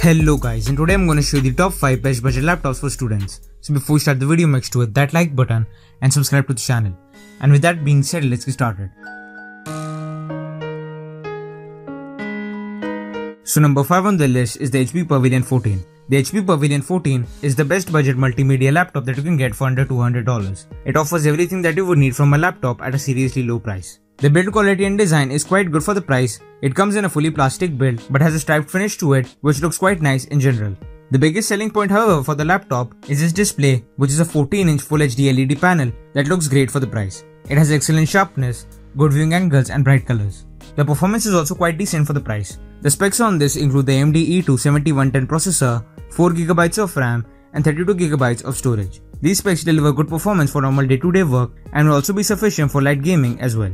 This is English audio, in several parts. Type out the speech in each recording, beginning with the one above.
Hello guys, and today I'm going to show you the top 5 best budget laptops for students. So before we start the video, make sure to hit that like button and subscribe to the channel. And with that being said, let's get started. So number 5 on the list is the HP Pavilion 14. The HP Pavilion 14 is the best budget multimedia laptop that you can get for under $200. It offers everything that you would need from a laptop at a seriously low price. The build quality and design is quite good for the price. It comes in a fully plastic build but has a striped finish to it, which looks quite nice in general. The biggest selling point however for the laptop is its display, which is a 14-inch Full HD LED panel that looks great for the price. It has excellent sharpness, good viewing angles and bright colors. The performance is also quite decent for the price. The specs on this include the AMD E2 7110 processor, 4GB of RAM and 32GB of storage. These specs deliver good performance for normal day-to-day work and will also be sufficient for light gaming as well.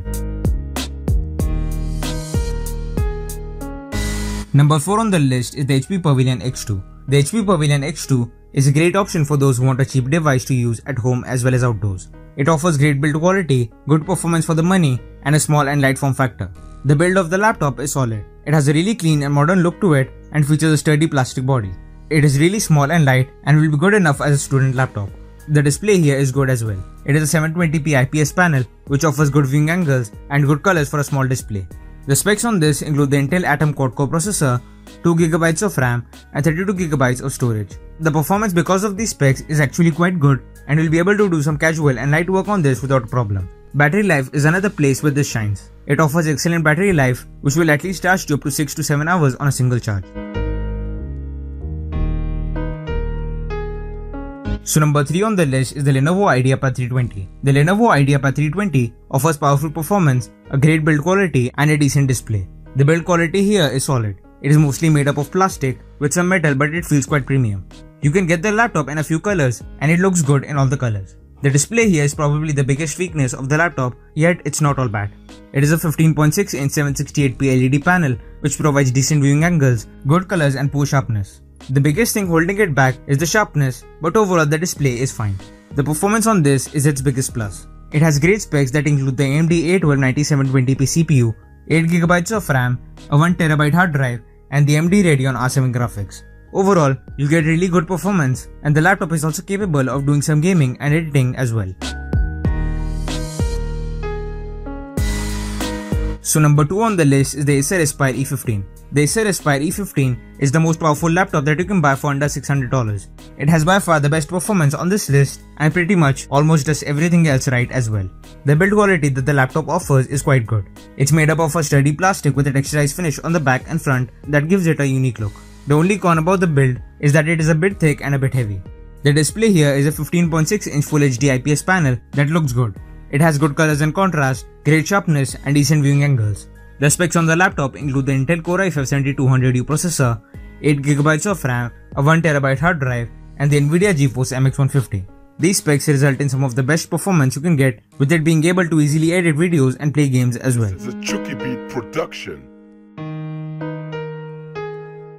Number 4 on the list is the HP Pavilion X2. The HP Pavilion X2 is a great option for those who want a cheap device to use at home as well as outdoors. It offers great build quality, good performance for the money, and a small and light form factor. The build of the laptop is solid. It has a really clean and modern look to it and features a sturdy plastic body. It is really small and light and will be good enough as a student laptop. The display here is good as well. It is a 720p IPS panel which offers good viewing angles and good colors for a small display. The specs on this include the Intel Atom quad-core processor, 2GB of RAM and 32GB of storage. The performance because of these specs is actually quite good and you'll be able to do some casual and light work on this without a problem. Battery life is another place where this shines. It offers excellent battery life which will at least last you up to 6 to 7 hours on a single charge. So number 3 on the list is the Lenovo IdeaPad 320. The Lenovo IdeaPad 320 offers powerful performance, a great build quality and a decent display. The build quality here is solid. It is mostly made up of plastic with some metal but it feels quite premium. You can get the laptop in a few colors and it looks good in all the colors. The display here is probably the biggest weakness of the laptop, yet it's not all bad. It is a 15.6-inch 768p LED panel which provides decent viewing angles, good colors and poor sharpness. The biggest thing holding it back is the sharpness, but overall the display is fine. The performance on this is its biggest plus. It has great specs that include the AMD A12 9720p CPU, 8GB of RAM, a 1TB hard drive and the AMD Radeon R7 graphics. Overall, you get really good performance and the laptop is also capable of doing some gaming and editing as well. So number 2 on the list is the Acer Aspire A15. The Acer Aspire A15 is the most powerful laptop that you can buy for under $600. It has by far the best performance on this list and pretty much almost does everything else right as well. The build quality that the laptop offers is quite good. It's made up of a sturdy plastic with a texturized finish on the back and front that gives it a unique look. The only con about the build is that it is a bit thick and a bit heavy. The display here is a 15.6-inch Full HD IPS panel that looks good. It has good colors and contrast, great sharpness and decent viewing angles. The specs on the laptop include the Intel Core i5-7200U processor, 8GB of RAM, a 1TB hard drive and the Nvidia GeForce MX 150. These specs result in some of the best performance you can get, with it being able to easily edit videos and play games as well. This is a Chucky Beat production.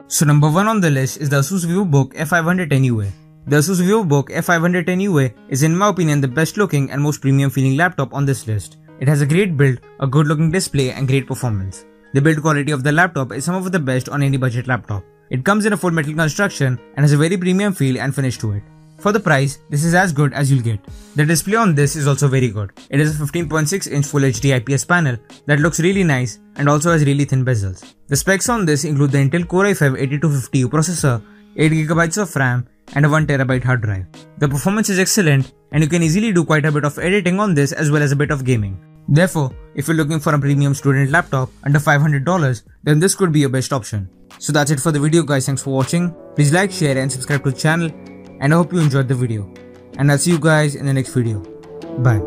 So number 1 on the list is the Asus VivoBook F510 UA. The Asus VivoBook F510 UA is in my opinion the best looking and most premium feeling laptop on this list. It has a great build, a good looking display and great performance. The build quality of the laptop is some of the best on any budget laptop. It comes in a full metal construction and has a very premium feel and finish to it. For the price, this is as good as you'll get. The display on this is also very good. It is a 15.6-inch Full HD IPS panel that looks really nice and also has really thin bezels. The specs on this include the Intel Core i5-8250U processor, 8GB of RAM and a 1TB hard drive. The performance is excellent and you can easily do quite a bit of editing on this as well as a bit of gaming. Therefore, if you're looking for a premium student laptop under $500, then this could be your best option. So that's it for the video guys, thanks for watching. Please like, share and subscribe to the channel and I hope you enjoyed the video. And I'll see you guys in the next video. Bye.